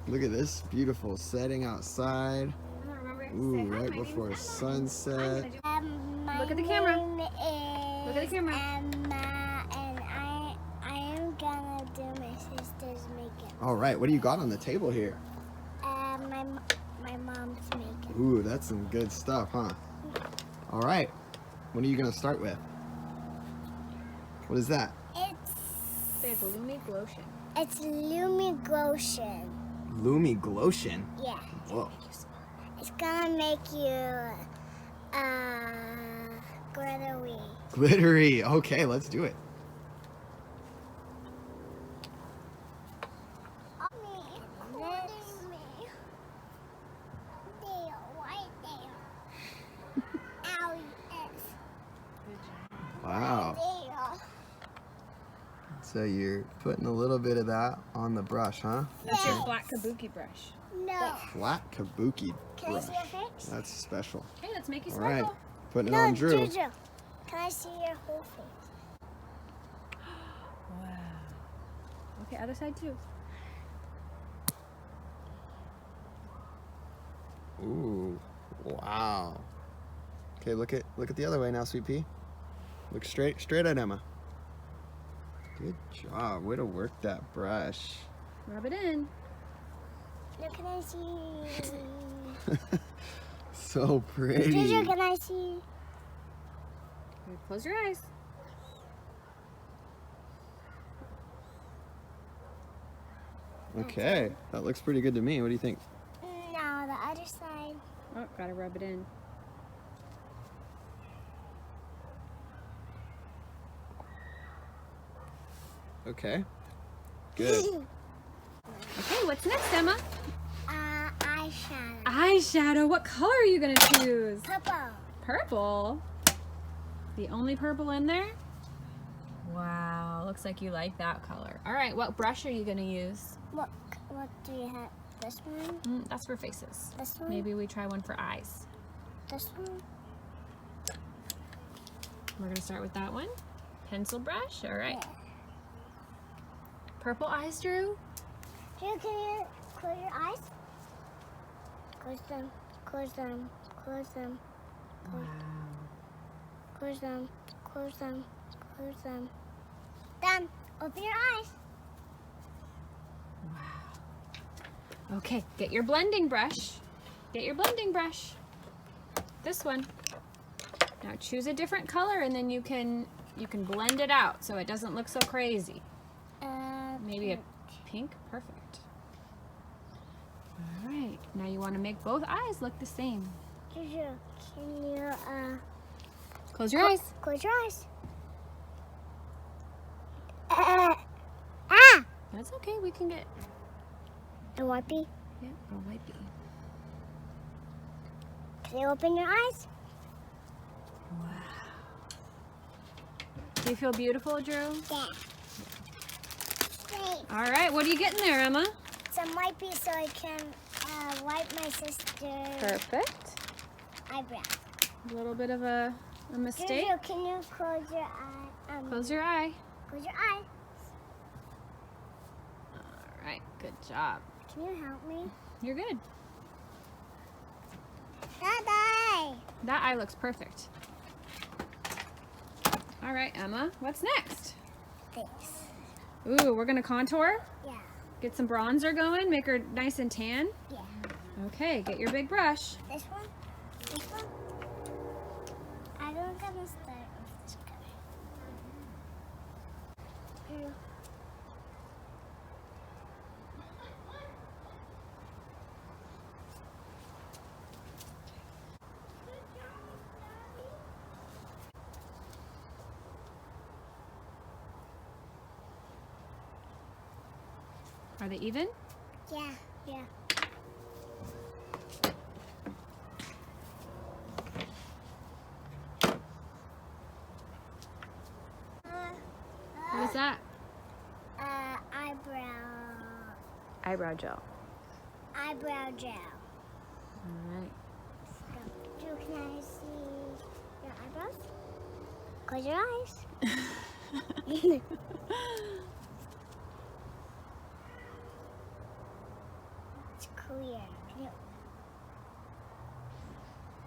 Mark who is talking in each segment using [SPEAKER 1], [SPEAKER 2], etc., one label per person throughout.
[SPEAKER 1] Look at this beautiful setting outside. Ooh, right before sunset.
[SPEAKER 2] Look at the camera. Look at the camera.
[SPEAKER 3] Emma, and I am gonna do my sister's makeup.
[SPEAKER 1] All right, what do you got on the table here?
[SPEAKER 3] My mom's makeup.
[SPEAKER 1] Ooh, that's some good stuff, huh? All right, what are you gonna start with? What is that?
[SPEAKER 2] It's Lumi Glotion.
[SPEAKER 3] It's Lumi Glotion.
[SPEAKER 1] Lumi Glotion?
[SPEAKER 3] Yeah.
[SPEAKER 1] Whoa.
[SPEAKER 3] It's gonna make you glittery.
[SPEAKER 1] Glittery. Okay, let's do it. Wow. So you're putting a little bit of that on the brush, huh?
[SPEAKER 2] That's your flat kabuki brush.
[SPEAKER 3] No.
[SPEAKER 1] Flat kabuki
[SPEAKER 3] Can I
[SPEAKER 1] brush.
[SPEAKER 3] see your face?
[SPEAKER 1] That's special.
[SPEAKER 2] Okay, let's make you
[SPEAKER 1] All right,
[SPEAKER 2] sparkle.
[SPEAKER 1] putting it
[SPEAKER 3] No,
[SPEAKER 1] on Drew.
[SPEAKER 3] Juju. Can I see your whole face?
[SPEAKER 2] Wow. Okay, other side too.
[SPEAKER 1] Ooh, wow. Okay, look at the other way now, Sweet Pea. Look straight at Emma. Good job. Way to work that brush.
[SPEAKER 2] Rub it in.
[SPEAKER 3] No, can I see?
[SPEAKER 1] So pretty.
[SPEAKER 3] Juju, can I see?
[SPEAKER 2] Okay, close your eyes.
[SPEAKER 1] Okay, that looks pretty good to me. What do you think?
[SPEAKER 3] No, the other side.
[SPEAKER 2] Oh, gotta rub it in.
[SPEAKER 1] Okay. Good.
[SPEAKER 2] Okay, what's next, Emma?
[SPEAKER 3] Eyeshadow.
[SPEAKER 2] Eyeshadow. What color are you gonna choose?
[SPEAKER 3] Purple.
[SPEAKER 2] Purple. The only purple in there? Wow, looks like you like that color. All right, what brush are you gonna use?
[SPEAKER 3] What do you have? This one?
[SPEAKER 2] That's for faces.
[SPEAKER 3] This one?
[SPEAKER 2] Maybe we try one for eyes.
[SPEAKER 3] This one?
[SPEAKER 2] We're gonna start with that one. Pencil brush, all right.
[SPEAKER 3] Yeah.
[SPEAKER 2] Purple eyes, Drew?
[SPEAKER 3] Drew, can you close your eyes? Close them. Close them. Close them.
[SPEAKER 2] Wow.
[SPEAKER 3] Close them. Close them. Close them. Done. Open your eyes.
[SPEAKER 2] Wow. Okay, get your blending brush. Get your blending brush. This one. Now choose a different color and then you can blend it out so it doesn't look so crazy. Maybe a pink? Perfect. All right, now you want to make both eyes look the same.
[SPEAKER 3] Juju, can you
[SPEAKER 2] Close your eyes.
[SPEAKER 3] close your eyes?
[SPEAKER 2] That's okay, we can get
[SPEAKER 3] A wipey.
[SPEAKER 2] a wipey.
[SPEAKER 3] Can you open your eyes?
[SPEAKER 2] Wow. Do you feel beautiful, Drew?
[SPEAKER 3] Yeah. Great.
[SPEAKER 2] All right, what are you getting there, Emma?
[SPEAKER 3] Some wipey so I can wipe my sister's
[SPEAKER 2] Perfect.
[SPEAKER 3] eyebrow.
[SPEAKER 2] A little bit of a mistake.
[SPEAKER 3] Juju, can you close your eye?
[SPEAKER 2] Close your eye.
[SPEAKER 3] Close your eye.
[SPEAKER 2] All right, good job.
[SPEAKER 3] Can you help me?
[SPEAKER 2] You're good.
[SPEAKER 3] Bye-bye.
[SPEAKER 2] That eye looks perfect. All right, Emma, what's next?
[SPEAKER 3] Thanks.
[SPEAKER 2] Ooh, we're gonna contour?
[SPEAKER 3] Yeah.
[SPEAKER 2] Get some bronzer going, make her nice and tan?
[SPEAKER 3] Yeah.
[SPEAKER 2] Okay, get your big brush.
[SPEAKER 3] This one? This one? I'm gonna start with this color.
[SPEAKER 2] Are they even?
[SPEAKER 3] Yeah. Yeah.
[SPEAKER 2] What is that? Eyebrow gel.
[SPEAKER 3] Eyebrow gel.
[SPEAKER 2] All right.
[SPEAKER 3] Drew, can I see your eyebrows? Close your eyes. clear. Can you?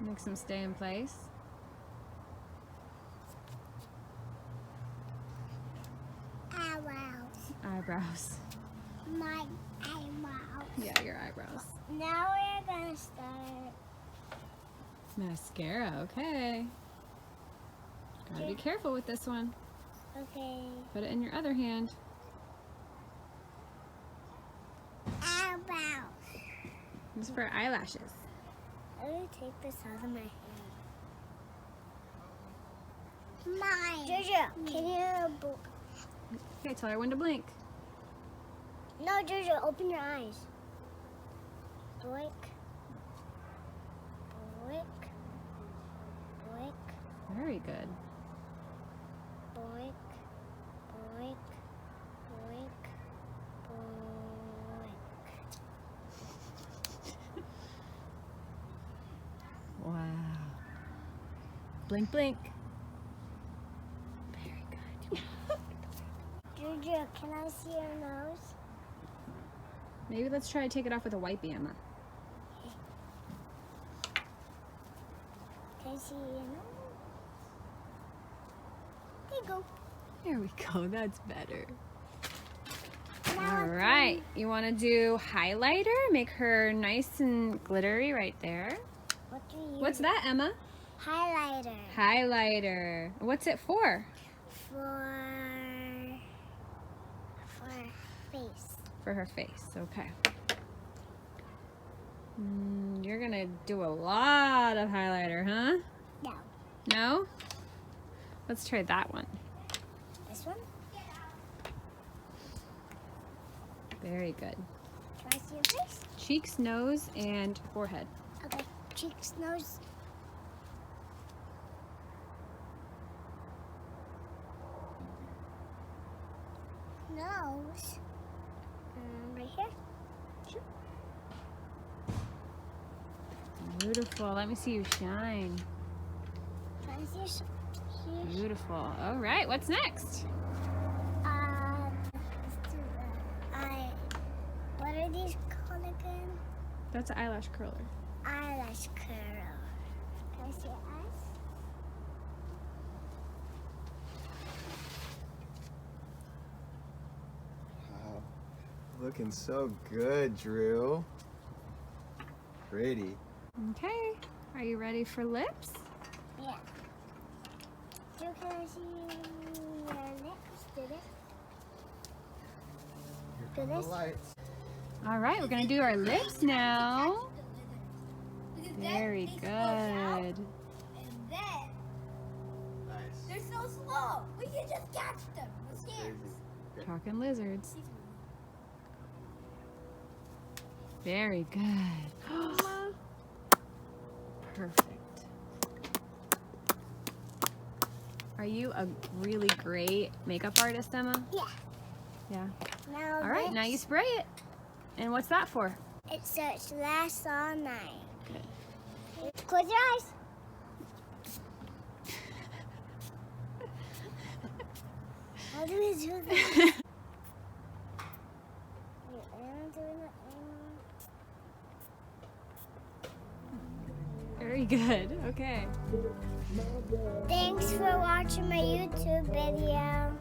[SPEAKER 2] Makes them stay in place.
[SPEAKER 3] Eyebrows.
[SPEAKER 2] Eyebrows.
[SPEAKER 3] My eyebrows.
[SPEAKER 2] Yeah, your eyebrows.
[SPEAKER 3] Now we're gonna start.
[SPEAKER 2] Mascara, okay. Gotta be careful with this one.
[SPEAKER 3] Okay.
[SPEAKER 2] Put it in your other hand.
[SPEAKER 3] Eyebrows.
[SPEAKER 2] This is for eyelashes.
[SPEAKER 3] I'm gonna take this out of my hand. Mine. Jojo, can you?
[SPEAKER 2] Okay, tell her when to blink.
[SPEAKER 3] No, Jojo, open your eyes. Blink. Blink. Blink.
[SPEAKER 2] Very good.
[SPEAKER 3] Blink. Blink. Blink. Blink.
[SPEAKER 2] Wow. Blink, blink. Very good.
[SPEAKER 3] Jojo, can I see your nose?
[SPEAKER 2] Maybe let's try to take it off with a wipey, Emma.
[SPEAKER 3] Can I see your nose? There you go.
[SPEAKER 2] There we go. That's better.
[SPEAKER 3] Now
[SPEAKER 2] All right. You want to do highlighter? Make her nice and glittery right there.
[SPEAKER 3] What do you
[SPEAKER 2] What's that, Emma?
[SPEAKER 3] Highlighter.
[SPEAKER 2] Highlighter. What's it for?
[SPEAKER 3] For face.
[SPEAKER 2] For her face. Okay. You're going to do a lot of highlighter, huh?
[SPEAKER 3] No.
[SPEAKER 2] No? Let's try that one.
[SPEAKER 3] This one?
[SPEAKER 2] Very good.
[SPEAKER 3] Can I see your face?
[SPEAKER 2] Cheeks, nose, and forehead.
[SPEAKER 3] Okay. Cheeks, nose. Nose. Right here.
[SPEAKER 2] Beautiful. Let me see you shine.
[SPEAKER 3] Can I see your here?
[SPEAKER 2] Beautiful. All right. What's next?
[SPEAKER 3] Let's do that. What are these called again?
[SPEAKER 2] That's an eyelash curler.
[SPEAKER 3] Eyelash curl. Can I see your eyes?
[SPEAKER 1] Wow. Looking so good, Drew. Pretty.
[SPEAKER 2] Okay. Are you ready for lips?
[SPEAKER 3] Yeah. Drew, can I see your lips? Do this.
[SPEAKER 1] Here
[SPEAKER 3] Do
[SPEAKER 1] come
[SPEAKER 3] this.
[SPEAKER 1] the lights.
[SPEAKER 2] All right. We're going to do our lips now. Very good.
[SPEAKER 3] And then
[SPEAKER 1] Nice.
[SPEAKER 3] they're so slow. We can just catch them.
[SPEAKER 1] That's
[SPEAKER 3] With
[SPEAKER 1] crazy.
[SPEAKER 3] hands.
[SPEAKER 1] Okay.
[SPEAKER 2] Talking lizards. Very good. Perfect. Are you a really great makeup artist, Emma?
[SPEAKER 3] Yeah.
[SPEAKER 2] Yeah.
[SPEAKER 3] Now
[SPEAKER 2] All right, now you spray it. And what's that for?
[SPEAKER 3] It says last all night.
[SPEAKER 2] Good.
[SPEAKER 3] Close your eyes. How do we do that? Wait, I'm doing it.
[SPEAKER 2] Very good. Okay.
[SPEAKER 3] Thanks for watching my YouTube video.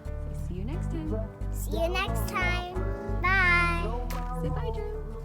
[SPEAKER 2] See you next time.
[SPEAKER 3] See you next time. Bye.
[SPEAKER 2] Say bye, Drew.